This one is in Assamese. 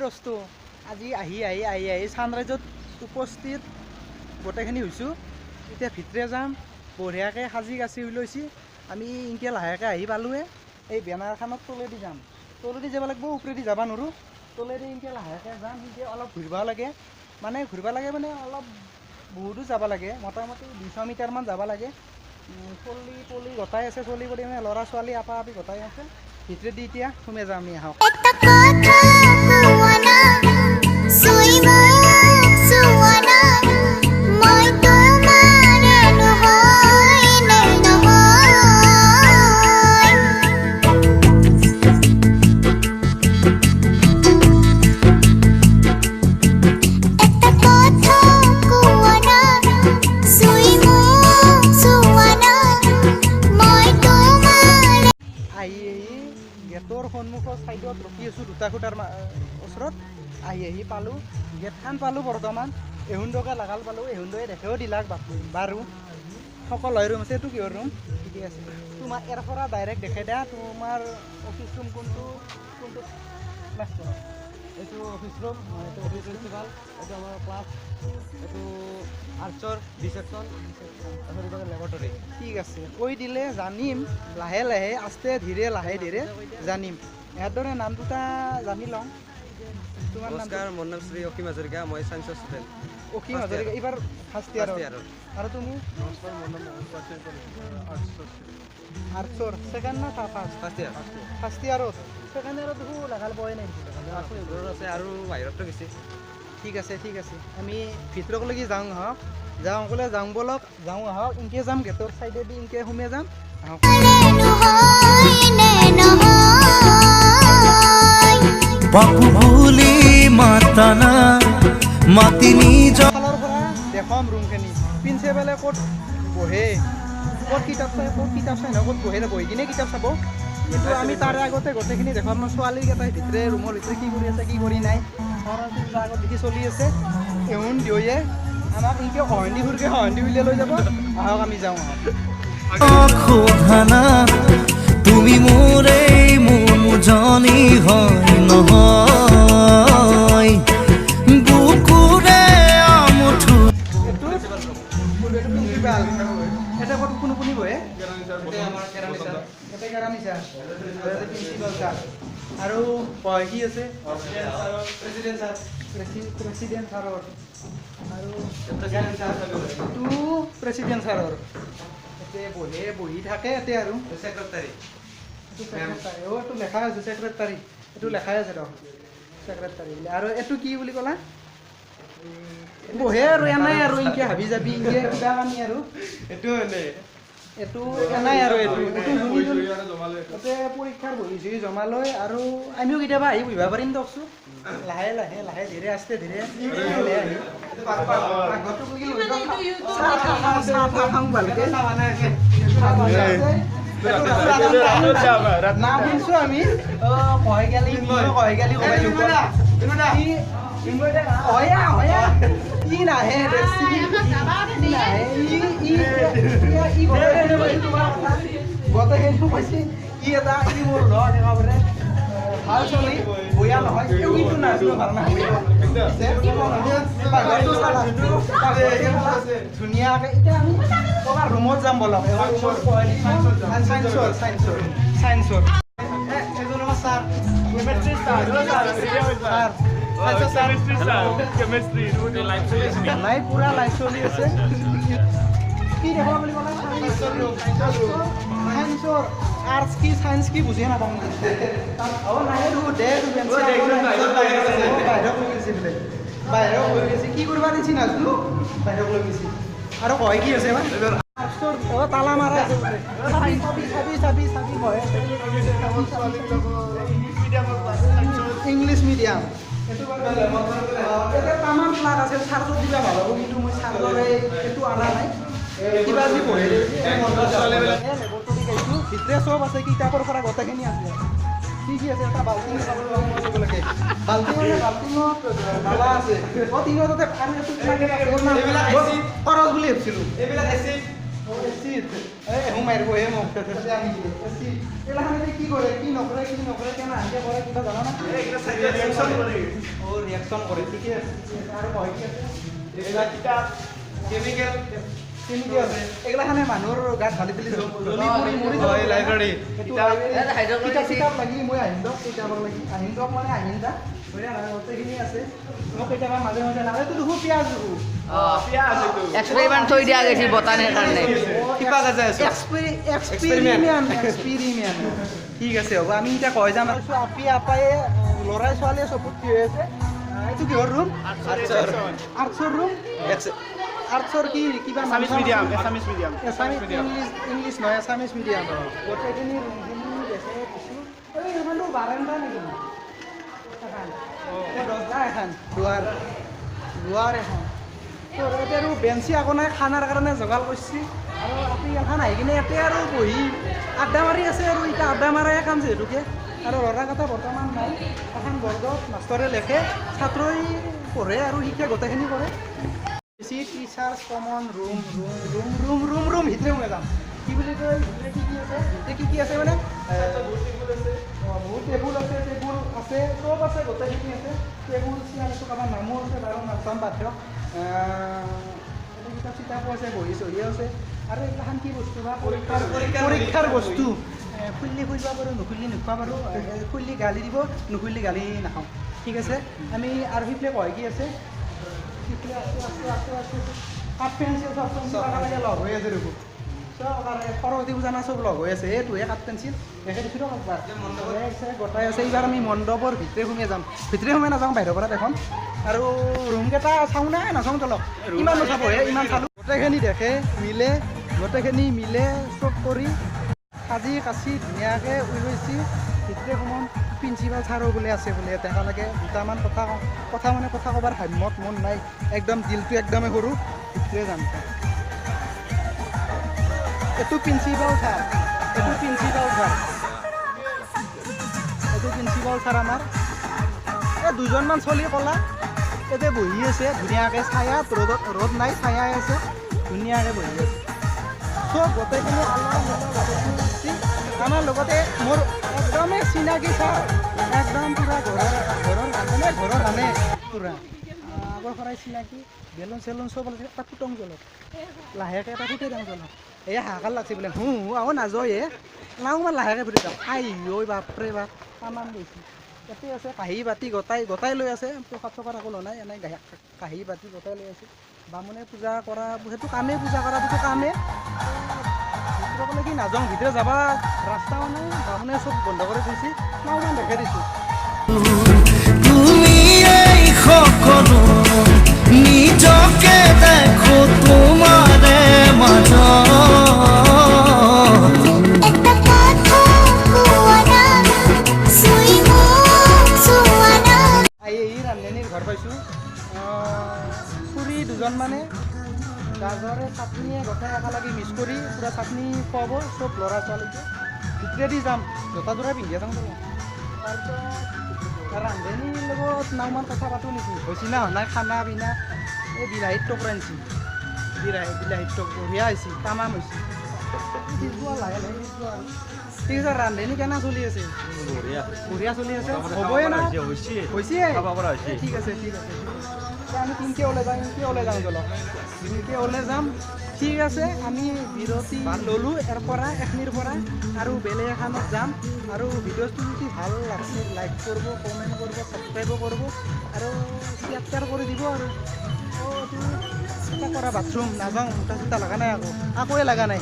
দোস্ত আজি আহি ছানৰাইজত উপস্থিত গোটেইখিনি হৈছোঁ। এতিয়া ভিতৰে যাম, বঢ়িয়াকৈ সাজি কাচি ওলাইছি। আমি ইনকে লাহেকৈ আহি পালোঁৱে। এই বেনাৰখনত তলেদি যাম, তলেদি যাব লাগিব, ওপৰেদি যাব নোৱাৰোঁ। তলেদি ইনকে লাহেকৈ যাম, সিনকে অলপ ঘূৰিব লাগে, মানে অলপ বহুতো যাব লাগে, মোটামুটি 200 মিটাৰমান যাব লাগে। চলি পলি গোটাই আছে, চলি পলি মানে ল'ৰা ছোৱালী আপা আপি গোটাই আছে। ভিতৰেদি এতিয়া সোমাই যাম আমি। আহক। গেটৰ সন্মুখৰ ছাইডত ৰখি আছোঁ, দুটা খুটাৰ ওচৰত। আহি পালোঁ, গেটখন পালোঁ বৰ্তমান। এহুণ্ডকে লাগাল পালোঁ, এহুণ্ডকে দেখাও দিলাক বাৰু। সকলো ৰুম আছে। এইটো কিহৰ ৰুম? ঠিকে আছে। তোমাৰ ইয়াৰ পৰা ডাইৰেক্ট দেখাই দিয়া তোমাৰ অফিচ ৰুম কোনটো ক্লাছ কৰা। এইটো অফিচ ৰুম, এইটো অফিচ প্ৰিন্সিপাল, এইটো আমাৰ ক্লাছ, এইটো আৰ্টছৰ ৰিচেপশ্যন, লেবৰেটৰী। ঠিক আছে, কৈ দিলে জানিম, লাহে লাহে আস্তে ধীৰে লাহে ধীৰে জানিম। ইহঁতৰে নাম দুটা জানি লওঁ। তোমাৰ নমস্কাৰ, মোৰ নাম শ্ৰী অসীম হাজৰিকা, মই ছায়েন্সৰ ষ্টুডেণ্ট। অসীম হাজৰিকা, এইবাৰ ফাৰ্ষ্ট ইয়াৰৰ। আৰু তুমি? নমস্কাৰ, মোৰ নাম আৰ্টছৰ ছেকেণ্ড না ফাৰ্ষ্ট? First year. ফাৰ্ষ্ট ইয়াৰত। ছেকেণ্ড ইয়াৰত দেখোন লাগাল পোৱাই নাই। আছে আৰু বাহিৰতো গৈছে। ঠিক আছে, ঠিক আছে। আমি ভিতৰলৈকে যাওঁ আহক, ক'লে যাওঁ বলক, যাওঁ আহক। ইনকে যাম, গেটৰ ছাইডেদি ইনকে সোমাই যাম। আহক। বাপু বুলি মাতানা মাতি ফালৰ পৰা দেখাম ৰুমখিনি। প্ৰিন্সিপালে ক'ত বহে, ক'ত কিতাপ চাই নহয়, ক'ত বহে বহি কিনে কিতাপ চাব। কিন্তু আমি তাৰে আগতে গোটেইখিনি দেখাম। ছোৱালীকেইটাই ভিতৰে ৰুমৰ ভিতৰে কি কৰি আছে, কি কৰি নাই, আগত দেখি চলি আছে। এহুন দিয়ে আমাক ইনকে সহন্দি ফুৰকে সহন্দি উলিয়াই লৈ যাব। আহক আমি যাওঁ। খোধানা তুমি মোৰ এই মোজনী হয় নহয় বুকুৰে আমুঠু। এইটো প্ৰিন্সিপাল। এটা ক'ত কোনো কোনি বহে? এটা কেৰাণী ছাৰ, প্ৰিন্সিপাল ছাৰ। আৰু কি আছে? প্ৰেচিডেণ্ট ছাৰৰ। আৰু এইটো প্ৰেচিডেণ্ট ছাৰৰ। এতিয়া বহি থাকে ইয়াতে। আৰু ছেক্ৰেটাৰী। এইটো লেখা আছে ছেক্ৰেটাৰী, এইটো লেখাই আছে ৰ ছেক্ৰেটাৰী। আৰু এইটো কি বুলি ক'লা? বহে আৰু এনাই আৰু ইনকে হাবি যাবি ইনকে কিবা কানি আৰু এইটো এনাই আৰু এইটো ইয়াতে পৰীক্ষাৰ বহি চহি জমা লৈ। আৰু আমিও কেতিয়াবা আহি বহিব পাৰিম দিয়কচোন। লাহে লাহে লাহে ধীৰে আস্তে ধীৰে আহি খাওঁ ভালকে। নাম শুনছোঁ আমি কয় গেলি ই নাহে গোটেইখিনি কৈছে ই এটা ই মোৰ ল'ৰা একেবাৰে ভাল চলি বয়া নহয়। কিন্তু নাচিব ভাল নহয় ধুনীয়াকৈ। এতিয়া আমি ক'ৰবাত ৰুমত যাম বলক। ছায়েন্সৰ এজন আমাৰ ছাৰ, কেমেষ্ট্ৰি ছাৰ। লাইভ পুৰা লাইভ চলি আছে। কি দেখা বুলি ক'লে? ছায়েন্সৰ। আৰ্টছ কি ছায়েন্স কি বুজিয়ে নাপাওঁ। বাহিৰক লৈ গৈছে, কি কৰিব দিছি নাজনো, বাহিৰক লৈ গৈছে। আৰু কয় কি আছে তালা মাৰা আছে বোলে। চাবি বহে ইংলিছ মিডিয়াম। তামান ক্লাছ আছে, চাৰ্জত দিবা ভাল হ'ব। কিন্তু মই চাৰ্জৰ এইটো অনা নাই। কিবা যি বহে ভিতৰে চব আছে, কিতাপৰ পৰা গোটেইখিনি আছে। কি আছে? এটা বাল্টিং ল'ব লাগে। বাল্টিঙত নালা আছে। টিঙৰ তাতে খৰচ বুলি ভাবিছিলোঁ। এচিত এহোঁ মাৰিবহে মোক আমি এচি এইগিলাখানে কি কৰে কি নকৰে কেনে আনকে কৰে কিবা জানা না ৰিয়েকশ্যন কৰে ঠিকে আছে আৰু কয় কি আছে এইবিলাক কিতাপ কেমিকেল আছে এইগিলাখানে মানুহৰ গাত ঢালি দিলি জ্বলি মৰি যাব লাইব্ৰেৰী কিতাপ লাগি মই আহিম দিয়ক কিতাপক লাগি আহিম দিয়ক মানে আহিম যা গোটেইখিনি আছে মোক কেতিয়াবা মাজে মাজে নালাগে তো দেখোঁ পিঁয়াজ দেখোঁ এক্সপেৰিমেণ্ট থৈ দিয়া গৈছিল বটানীৰ কাৰণে কিবা গাজা আছে এক্সপেৰিমেণ্ট ঠিক আছে হ'ব আমি এতিয়া কৈ যাম আপি আপাই ল'ৰাই ছোৱালীয়ে চকুত কি হৈ আছে এইটো কিহৰ ৰুম আৰ্টছৰ ৰুম আৰ্টছৰ কি কিবা এছামিছ ইংলিছ নহয় এছামিছ মিডিয়াম গোটেইখিনি ৰুমখিনি দেখে দিছোঁ এই এইখনটো বাৰাণ্ডা নেকি দৰ্জা এখন দুৱাৰ এখন এতিয়া আৰু বেঞ্চি আকৌ নাই খানাৰ কাৰণে যোগাৰ কৰিছে আৰু আপি এখন আহি কিনে ইয়াতে আৰু বহি আড্ডা মাৰি আছে আৰু এতিয়া আড্ডা মাৰাই কাম যিহেতুকে আৰু ল'ৰাকেইটা বৰ্তমান নাই এখন বৰ্গত মাষ্টৰে লেখে ছাত্ৰই পঢ়ে আৰু শিক্ষা গোটেইখিনি কৰে বেছি টিচাৰ্ছ কমন ৰুম ভিতৰে সোমাই যাম কি বুলি কয় ভিতৰে কি আছে মানে বহুত টেবুল আছে চব আছে গোটেইখিনি আছে টেবুল চেয়াৰ আছে কাৰোবাৰ নামো আছে বাৰু নাম বাধ্য কিতাপ চিতাপো আছে বহি চহিও আছে আৰু এইগিলাখান কি বস্তু বা পৰীক্ষাৰ বস্তু খুলিলে খুলিব পাৰোঁ নুখুলিলে নোখোৱা পাৰোঁ খুলিলে গালি দিব নুখুলিলে গালি নাখাওঁ ঠিক আছে আমি আৰু সিফালে কয় কি আছে সিফালে আছে কাঠ পেঞ্চিল চব পেঞ্চিল লগ হৈ আছে ৰ'ব চব সৰস্বতী পূজা না চব লগ হৈ আছে এইটোহে কাঠ পেঞ্চিল দেখে দিছোঁ দিয়ক একবাৰ গোটাই আছে এইবাৰ আমি মণ্ডপৰ ভিতৰে সোমাই যাম ভিতৰে সোমাই নাযাওঁ বাহিৰৰ পৰা এখন আৰু ৰুমকেইটা চাওঁ নাই নাচাওঁ তলক ইমান নাচাবহে ইমান চালোঁ গোটেইখিনি দেখে গোটেইখিনি মিলে চব কৰি সাজি কাচি ধুনীয়াকৈ উলিয়াইছে ভিতৰে সোমাম প্ৰিন্সিপাল ছাৰো বোলে আছে বোলে তেওঁলোকে দুটামান কথা ক'বৰ সাম্যত মন নাই একদম দিলটো একদমেই সৰু ভিতৰে যাম এইটো প্ৰিন্সিপাল ছাৰ আমাৰ এই দুজনমান চলি ক'লা এতিয়া বহি আছে ধুনীয়াকৈ ছায়াত ৰ'দ নাই ছায়াই আছে ধুনীয়াকৈ বহি আছে চব গোটেইখিনি আমাৰ লগতে মোৰ একদমেই চিনাকি ছাৰ একদম পূৰা ঘৰৰ ৰানে পূৰা আগৰ পৰাই চিনাকি বেলুন চেলুন চব এটা ফুটং জ্বলক লাহেকৈ এটা ফুটে যাওঁ জ্বলক এই হাহাকাৰ লাগছে বোলে আকৌ নাযায় নাও মই লাহেকৈ ফুটি যাওঁ ঐ বাপৰে বাপ টামান গৈছে ইয়াতে আছে কাঁহী বাতি গোটাই লৈ আছে প্ৰসাদ চসাদ একো লোৱা নাই এনেই কাঁহী বাতি গোটাই লৈ আছে বামুণে পূজা কৰা সেইটো কামেই পূজা কৰাটোতো কামেই ভিতৰত ক'লে কি নাযাওঁ ভিতৰত যাবা ৰাস্তাও নাই বামুণে চব বন্ধ কৰি দিছে নাও মই দেখাই দিছোঁ তুমি এই সকলো নিজকে দেখো তোমাৰে মাজত ৰান্ধনীৰ ঘৰ পাইছোঁ খুৰী দুজনমানে গাজৰে চাটনিয়ে গোটাই একেলগে মিক্স কৰি পূৰা চাটনি খুৱাব চব ল'ৰা ছোৱালীকে ভিতৰেদি যাম জোতা জোৰা পিন্ধি যাওঁ তাৰপিছত ৰান্ধনীৰ লগত নাওমান কথা পাতোঁ নেকি হৈছে না নাই খানা পিনা এই বিলাহীৰ টকৰা আনিছোঁ বিলাহীৰ টক বঢ়িয়া হৈছে তামাম হৈছে লাহে লাহে আৰু ঠিক আছে ৰান্ধনী কেনে চলি আছে বঢ়িয়া চলি আছে হ'বই না হৈছে ঠিক আছে আমি তিনকে ওলাই যাওঁ জলক তিনকে ওলাই যাম ঠিক আছে আমি বিৰতি ল'লোঁ ইয়াৰ পৰা এখিনিৰ পৰা আৰু বেলেগ এখনত যাম আৰু ভিডিঅ'টো যদি ভাল লাগছে লাইক কৰিব কমেণ্ট কৰিব ছাবস্ক্ৰাইবো কৰিব আৰু শ্বেয়াৰ কৰি দিব আৰু এইটো কৰা বাথৰুম নাযাওঁ মোটা চোটা লগা নাই আকৌ লগা নাই